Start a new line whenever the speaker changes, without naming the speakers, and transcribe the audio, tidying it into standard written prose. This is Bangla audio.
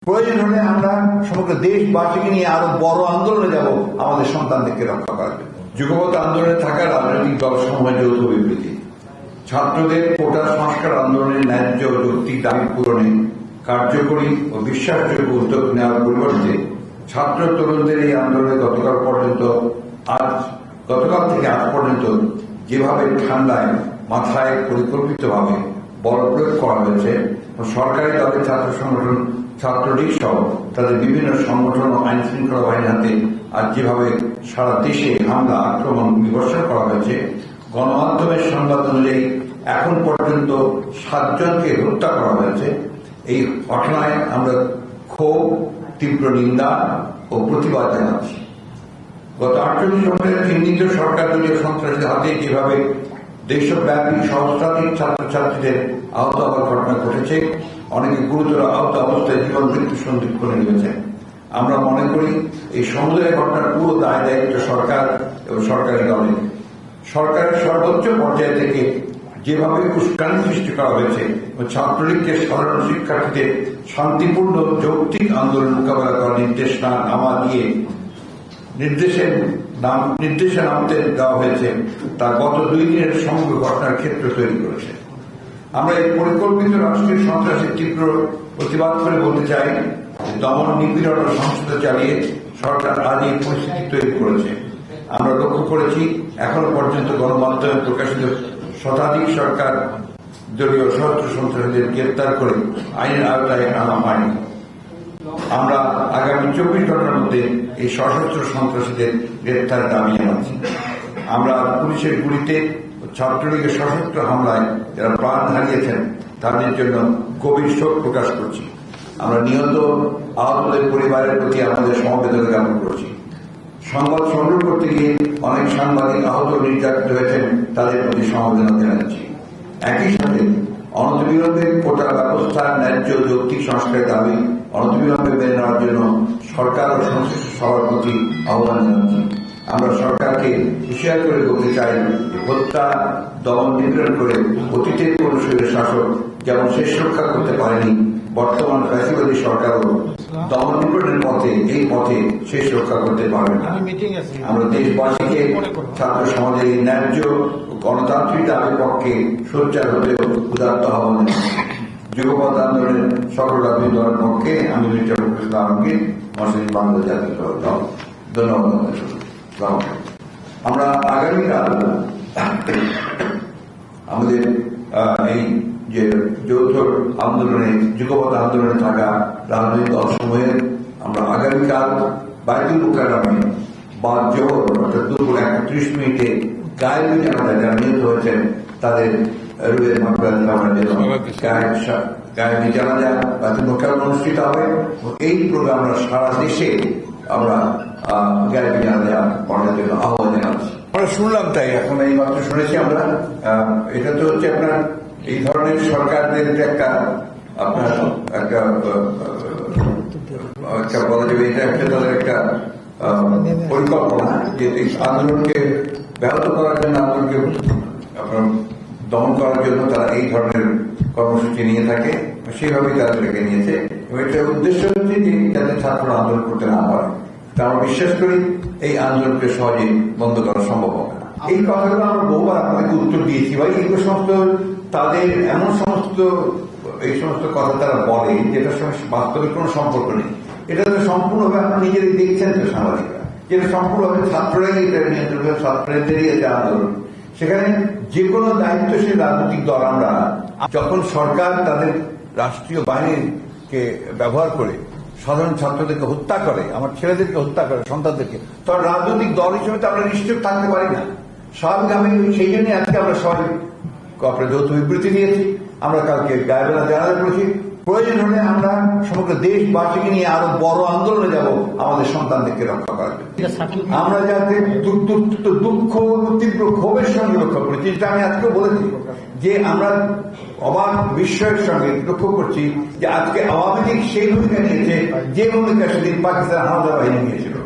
প্রয়োজন হলে আমরা সমগ্র দেশবাসীকে নিয়ে আরো বড় আন্দোলনে যাব আমাদের সন্তানদেরকে রক্ষা করার জন্য। যুগপৎ আন্দোলনে থাকা রাজনৈতিক দল সমূহের যৌথ বিবৃতি ছাত্রদের কোটা সংস্কার আন্দোলনের ন্যায্য ও যৌক্তিক দাবি পূরণে কার্যকরী ও বিশ্বাসযোগ্য উদ্যোগ নেওয়ার পরিবর্তে ছাত্র তরুণদের এই আন্দোলনে গতকাল থেকে আজ পর্যন্ত যেভাবে ঠান্ডায় মাথায় পরিকল্পিতভাবে বল প্রয়োগ করা হয়েছে, সরকারি দলের ছাত্র সংগঠন ছাত্রলীগ সহ তাদের বিভিন্ন সংগঠন ও আইন শৃঙ্খলা বাহিনীর হাতে আজ যেভাবে সারা দেশে হামলা আক্রমণ বিবর্ষণ করা হয়েছে, গণমাধ্যমের সংবাদ অনুযায়ী এখন পর্যন্ত 7 জনকে হত্যা করা হয়েছে। এই ঘটনায় আমরা ক্ষোভ, তীব্র নিন্দা ও প্রতিবাদ জানাচ্ছি। গত 48 ঘন্টায় চিহ্নিত সরকার দলীয় সন্ত্রাসীদের হাতে যেভাবে দেশব্যাপী সহস্রাধিক ছাত্রছাত্রীদের আহত হওয়ার ঘটনা ঘটেছে, অনেকে গুরুতর আহত অবস্থায় জীবন মৃত্যু সন্ধিক্ষণে নিয়েছেন। আমরা মনে করি এই সমুদ্রের ঘটনার পুরো দায় দায়িত্ব সরকার এবং সরকারি দলের। সরকারের সর্বোচ্চ পর্যায় থেকে যেভাবে উস্কানি সৃষ্টি করা হয়েছে ও ছাত্রলীগকে সাধারণ শিক্ষার্থীদের শান্তিপূর্ণ যৌক্তিক আন্দোলন মোকাবেলা করার নির্দেশ দিয়ে নির্দেশে নামতে দেওয়া হয়েছে, তা গত 2 দিনের সমগ্র ঘটনার ক্ষেত্র তৈরি করেছে। আমরা এই পরিকল্পিত রাষ্ট্রীয় সন্ত্রাসের তীব্র প্রতিবাদ করে বলতে চাই, দমন নিপীড়ন ও সহিংসতা চালিয়ে সরকার আজ এই পরিস্থিতি তৈরি করেছে। আমরা লক্ষ্য করেছি এখনো পর্যন্ত গণমাধ্যমে প্রকাশিত শতাধিক সরকার দলীয় সশস্ত্র সন্ত্রাসীদের গ্রেপ্তার করে আইনের আওতায় আনা হয়নি। আমরা আগামী 24 ঘন্টার মধ্যে এই সশস্ত্র সন্ত্রাসীদের গ্রেপ্তার দাবি জানাচ্ছি। আমরা পুলিশের গুলিতে ছাত্রলীগের সশস্ত্র হামলায় যারা প্রাণ হারিয়েছেন তাদের জন্য গভীর শোক প্রকাশ করছি। আমরা নিহত আহতদের পরিবারের প্রতি আমাদের সমবেদনা জ্ঞাপন করছি। সংবাদ সংগ্রহ করতে গিয়ে অনেক সাংবাদিক আহত নির্যাতিত হয়েছেন, তাদের প্রতি সমবেদনা জানাচ্ছি। একই সাথে অনতিবিলম্বে কোটা ব্যবস্থার ন্যায্য যৌক্তিক সংস্কারের দাবি অনতিবিলম্বে মেনে নেওয়ার জন্য সরকার ও সংশ্লিষ্ট সবার প্রতি আহ্বান জানাচ্ছি। আমরা সরকারকে হুঁশিয়ার করে বলতে চাই, হত্যা, দমন নিপীড়ন করে অতীতের কোন শাসক যেমন শেষ রক্ষা করতে পারেনি, বর্তমান ফ্যাসিবাদী সরকারও দমন নিপীড়নের এই পথে শেষ রক্ষা করতে পারবে না। আমরা দেশবাসীকে ছাত্র সমাজের এই ন্যায্য গণতান্ত্রিক দাবির পক্ষে সোচ্চার হতে উদাত্ত আহ্বান জানাচ্ছি। যুগপৎ আন্দোলনের সকল রাজনৈতিক দলের পক্ষে আমি মির্জা ফখরুল ইসলাম আলমগীর, মহাসচিব বাংলাদেশ জাতীয় দল। ধন্যবাদ। আমরা আগামীকাল আমাদের এই যে যৌথ আন্দোলনে যুগপৎ আন্দোলনে থাকা রাজনৈতিক দলসমূহের আমরা আগামীকাল বাইতুল মুকাররমে বা জোহর অর্থাৎ দুপুর 31 মিনিটে গায়েবী জানাজা যারা নিহত হয়েছেন তাদের রুহের মাগফিরাত কামনার জন্য গায়েবী জানাজা বাইতুল মুকাররমে অনুষ্ঠিত হবে। এই প্রোগ্রামটা সারা দেশে আমরা গায়েবী জানাজা পড়ার জন্য আহ্বান জানাচ্ছি। আমরা শুনলাম, তাই এখন এই মাত্র শুনেছি আমরা, এটা তো হচ্ছে আপনার এই ধরনের সরকারদের একটা আপনার একটা বলা যাবে, এটা একটা তাদের একটা পরিকল্পনা যে এই আন্দোলনকে ব্যাহত করার জন্য, আন্দোলনকে আপনার দমন করার জন্য তারা এই ধরনের কর্মসূচি নিয়ে থাকে। সেইভাবেই তারা এটাকে নিয়েছে এবং এটার উদ্দেশ্য হচ্ছে যে যাতে ছাত্ররা আন্দোলন করতে না পারে। তা আমরা বিশ্বাস করি এই আন্দোলনকে সহজে বন্ধ করা সম্ভব হবে না। এই কথাগুলো আমরা বহুবার আপনাদেরকে উত্তর দিয়েছি ভাই। এগুলো সমস্ত তাদের এমন এই সমস্ত কথা তারা বলে যেটার সঙ্গে বাস্তবে কোনো সম্পর্ক নেই। এটা তো সম্পূর্ণভাবে আপনারা নিজেরাই দেখছেন তো সাংবাদিকরা, যেটা সম্পূর্ণভাবে ছাত্ররাই এটা নিয়ন্ত্রণ করে, ছাত্রদেরই এটা আন্দোলন। সেখানে যে কোনো দায়িত্বশীল রাজনৈতিক দল আমরা যখন সরকার তাদের রাষ্ট্রীয় বাহিনীকে ব্যবহার করে সাধারণ ছাত্রদেরকে হত্যা করে, আমার ছেলেদেরকে হত্যা করে, সন্তানদেরকে, তখন রাজনৈতিক দল হিসেবে তো আমরা নিশ্চয় থাকতে পারি না। স্বাভাবিক আমি সেই জন্য আজকে আমরা সবাই যৌথ বিবৃতি নিয়েছি। আমরা কালকে গায়েবী জানাজা করেছি। প্রয়োজন হলে আমরা সমগ্র দেশবাসীকে নিয়ে আরো বড় আন্দোলনে যাব আমাদের সন্তানদেরকে রক্ষা করার জন্য। আমরা যাতে দুঃখ তীব্র ক্ষোভের সঙ্গে রক্ষা করেছি, যেটা আমি আজকে বলেছি যে আমরা অবাক বিস্ময়ের সঙ্গে লক্ষ্য করছি যে আজকে আওয়ামী লীগ সেই ভূমিকা নিয়েছে যে ভূমিকা সেদিন পাকিস্তান হামলা বাহিনী নিয়েছিল।